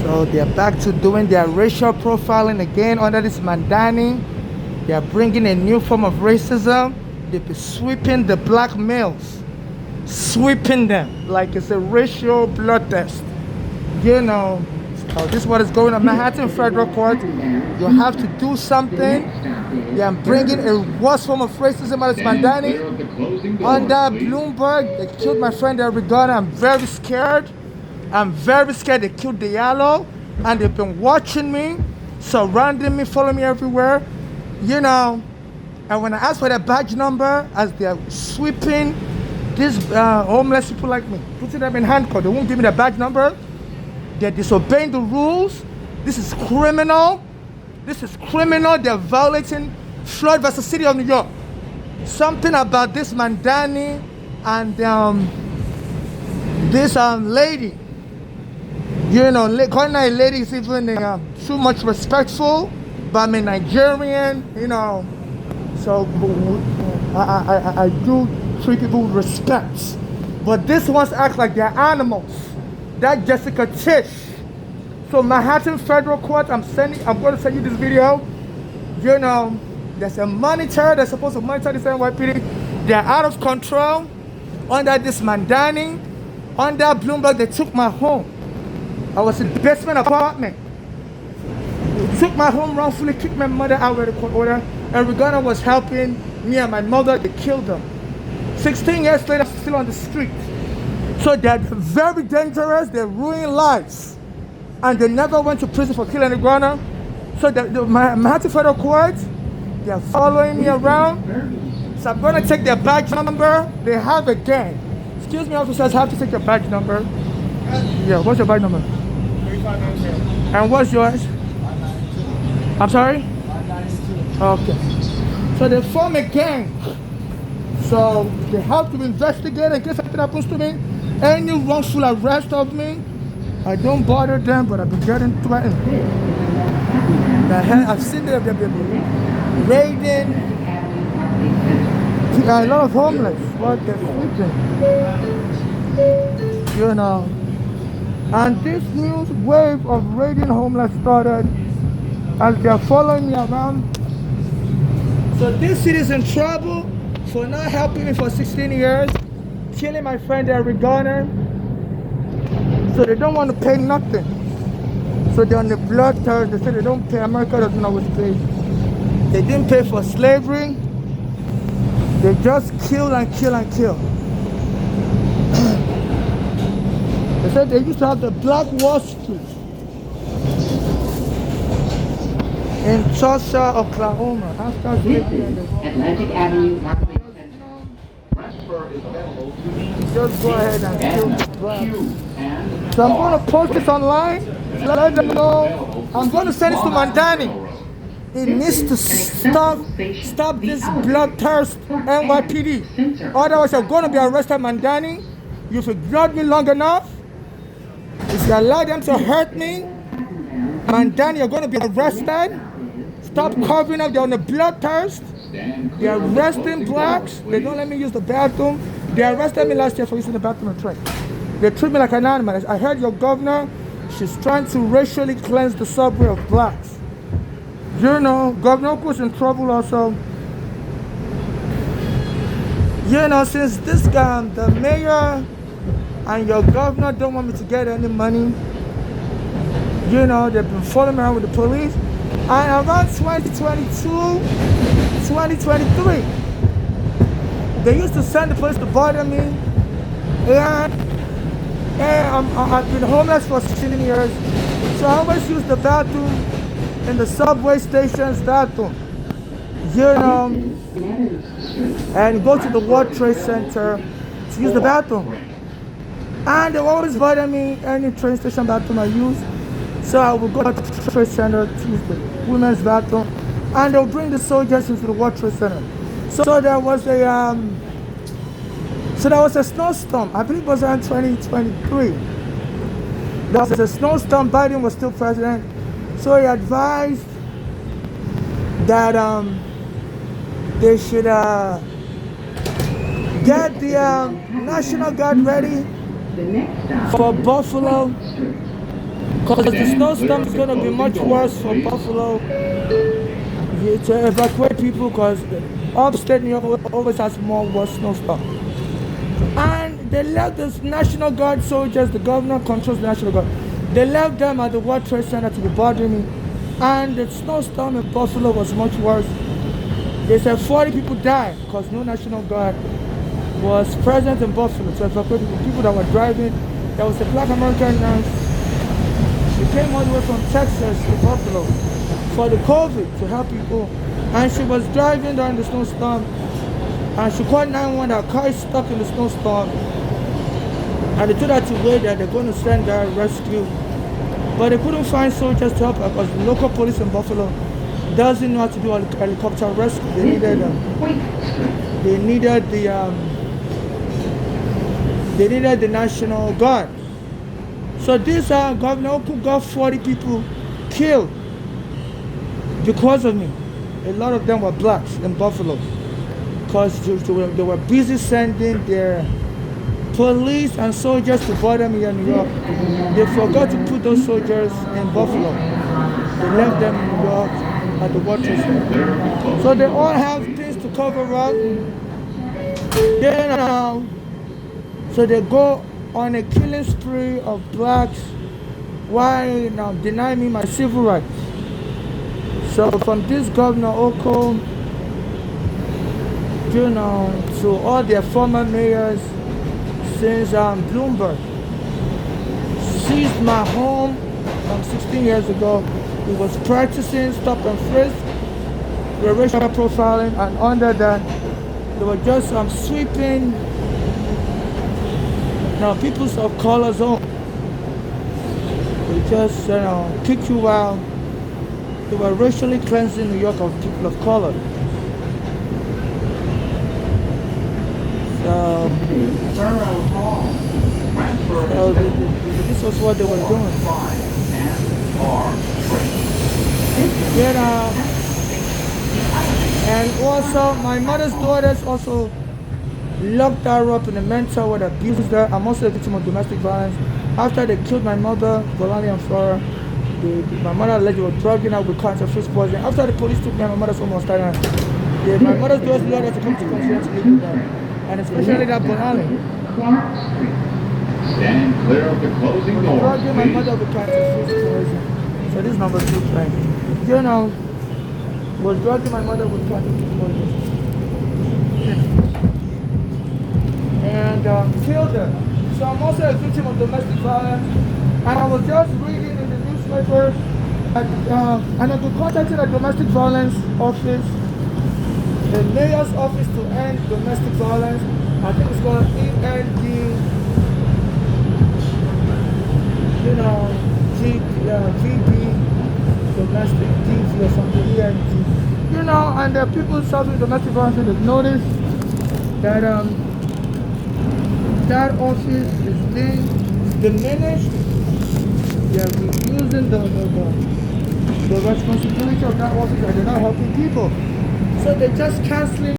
So they're back to doing their racial profiling again under this Mandani. They are bringing a new form of racism. They've been sweeping the black males, sweeping them like it's a racial blood test. You know, so this is what is going on. Manhattan Federal Court, you have to do something. They are bringing a worse form of racism as Mandani. Under Bloomberg, they killed my friend Eric Garner. I'm very scared. I'm very scared. They killed Diallo, and they've been watching me, surrounding me, following me everywhere. You know, and when I ask for their badge number, as they're sweeping these homeless people like me, putting them in handcuffs, they won't give me the badge number. They're disobeying the rules. This is criminal. This is criminal. They're violating Floyd versus City of New York. Something about this Mandani and this lady. You know, calling her a lady is even too much respectful. But I'm a Nigerian, you know. So I do treat people with respect. But this ones act like they're animals. That Jessica Tish. So Manhattan Federal Court, I'm going to send you this video. You know, there's a monitor that's supposed to monitor this NYPD. They're out of control. Under this Mandani, under Bloomberg, they took my home. I was in the basement apartment. They took my home wrongfully, kicked my mother out of the court order. And Regana was helping me and my mother. They killed them. 16 years later, still on the street. So they're very dangerous. They ruin lives. And they never went to prison for killing Regana. So the Manhattan Federal Court, they're following me around. So I'm going to take their badge number. They have a gang. Excuse me, officers, I have to take your badge number. Yeah, what's your badge number? 3592. And what's yours? 592. I'm sorry? 592. Okay. So they form a gang. So they have to investigate in case something happens to me. Any wrongful arrest of me, I don't bother them, but I've been getting threatened. I've seen them, they've been raiding a lot of homeless. What they're sleeping. You know. And this new wave of raiding homeless started as they're following me around. So this city is in trouble for not helping me for 16 years, killing my friend Eric Garner. So they don't want to pay nothing. So they're on the blood thirst. They say they don't pay. America doesn't always pay. They didn't pay for slavery. They just kill and kill and kill. They said they used to have the Black Wall Street in Tulsa, Oklahoma. Atlantic Avenue. Just go ahead and kill the black. So I'm going to post this online. Let them know. I'm going to send it to Mandani. He needs to stop this bloodthirst NYPD. Otherwise, you're going to be arrested, Mandani. You've ignored me long enough. If you allow them to hurt me, Mandani, you're going to be arrested. Stop covering up. They're on the bloodthirst. They're arresting blacks. They don't let me use the bathroom. They arrested me last year for using the bathroom and train. They treat me like an animal. I heard your governor, she's trying to racially cleanse the subway of blacks. You know, Governor Oku's in trouble also. You know, since this guy, the mayor and your governor don't want me to get any money, you know, they've been following me around with the police. And around 2022, 2023, they used to send the police to bother me. And I've been homeless for 16 years. So I always use the bathroom in the subway station's bathroom. You know, and go to the World Trade Center to use the bathroom. And they always bother me any train station bathroom I use. So I will go to the Trade Center to use the women's bathroom. And they'll bring the soldiers into the World Trade Center. So there was a snowstorm. I believe it was around 2023. There was a snowstorm. Biden was still president. So he advised that they should get the National Guard ready for Buffalo Because the snowstorm is going to be much worse for Buffalo to evacuate people because upstate New York always has more worse snowstorm. And they left this National Guard soldiers, the governor controls the National Guard. They left them at the World Trade Center to be bothering me. And the snowstorm in Buffalo was much worse. They said 40 people died because no National Guard was present in Buffalo to evacuate people that were driving. There was a Black American nurse. She came all the way from Texas to Buffalo for the COVID to help people. And she was driving during the snowstorm. And she called 911 that her car is stuck in the snowstorm. And they told her to wait there, they're going to send her rescue. But they couldn't find soldiers to help her because the local police in Buffalo doesn't know how to do a helicopter rescue. They needed the National Guard. So this Governor Oko got 40 people killed because of me. A lot of them were blacks in Buffalo because they were busy sending their police and soldiers to bother me in New York. They forgot to put those soldiers in Buffalo. They left them in New York at the World Trade Center. So they all have things to cover up. So they go on a killing spree of blacks while now denying me my civil rights. So from this Governor Oko, to all their former mayors since Bloomberg seized my home 16 years ago. He was practicing stop and frisk, racial profiling, and under that, they were just sweeping people of color zone. They just kick you out. They were racially cleansing New York of people of color. So this was what they were doing. And also my mother's daughters also locked her up in a mental ward, abused her. I'm also a victim of domestic violence. After they killed my mother, Bolani and Flora, my mother allegedly was drugging her with cancer food poisoning. After the police took me, my mother's almost died. My mother's daughters allowed her to come to conference to live with them. And especially that Bolani. Stand clear of the closing doors. Drugging my mother with cancer food poisoning. So this is number 2 thing. Was drugging my mother with cancer food poisoning. And killed her. So I'm also a victim of domestic violence. And I was just reading in the newspaper, and I could contact the domestic violence office, the mayor's office to end domestic violence. I think it's called END, VB, domestic DV or something, END. And the people suffering domestic violence have noticed that that office is being diminished. They are reducing the responsibility of that office, and they're not helping people. So they're just canceling